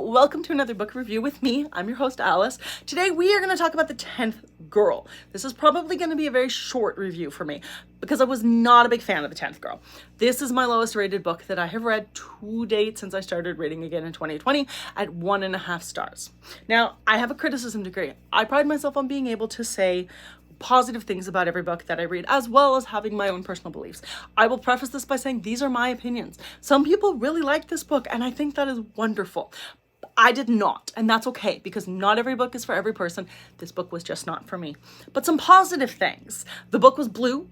welcome to another book review with me. I'm your host, Alice. Today we are going to talk about The 10th Girl. This is probably going to be a very short review for me because I was not a big fan of The 10th Girl. This is my lowest rated book that I have read to date since I started reading again in 2020 at 1.5 stars. Now, I have a criticism degree. I pride myself on being able to say positive things about every book that I read, as well as having my own personal beliefs. I will preface this by saying these are my opinions. Some people really like this book, and I think that is wonderful. I did not, and that's okay, because not every book is for every person. This book was just not for me. But some positive things. The book was blue,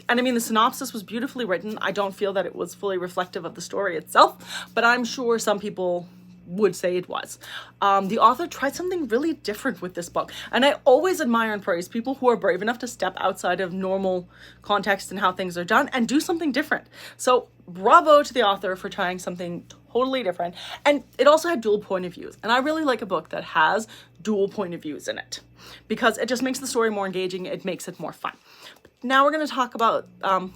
and I mean, the synopsis was beautifully written. I don't feel that it was fully reflective of the story itself, but I'm sure some people would say it was. The author tried something really different with this book, and I always admire and praise people who are brave enough to step outside of normal context and how things are done and do something different. So bravo to the author for trying something totally different. And it also had dual point of views, and I really like a book that has dual point of views in it because it just makes the story more engaging. It makes it more fun. Now we're going to talk about,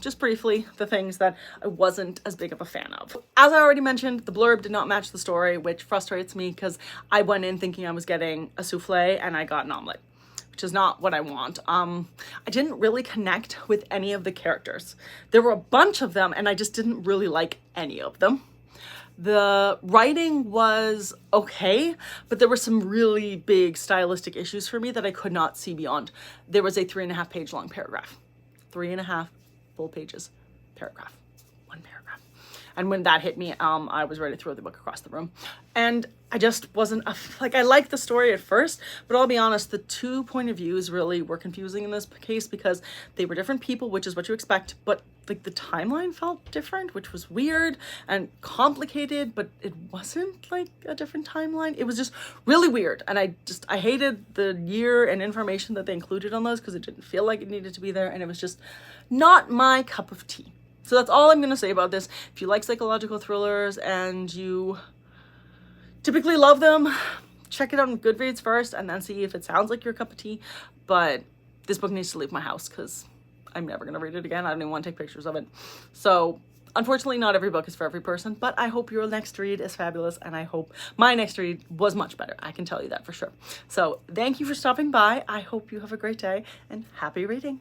just briefly, the things that I wasn't as big of a fan of. As I already mentioned, the blurb did not match the story, which frustrates me because I went in thinking I was getting a souffle and I got an omelet, which is not what I want. I didn't really connect with any of the characters. There were a bunch of them and I just didn't really like any of them. The writing was okay, but there were some really big stylistic issues for me that I could not see beyond. There was a 3.5 page long paragraph. 3.5 full pages paragraph. One paragraph. And when that hit me, I was ready to throw the book across the room. And I just wasn't, I liked the story at first, but I'll be honest, the two point of views really were confusing in this case because they were different people, which is what you expect, but like the timeline felt different, which was weird and complicated, but it wasn't like a different timeline. It was just really weird. And I hated the year and information that they included on those because it didn't feel like it needed to be there. And it was just not my cup of tea. So that's all I'm going to say about this. If you like psychological thrillers and you typically love them, check it out on Goodreads first and then see if it sounds like your cup of tea. But this book needs to leave my house because I'm never going to read it again. I don't even want to take pictures of it. So unfortunately, not every book is for every person, but I hope your next read is fabulous. And I hope my next read was much better. I can tell you that for sure. So thank you for stopping by. I hope you have a great day and happy reading.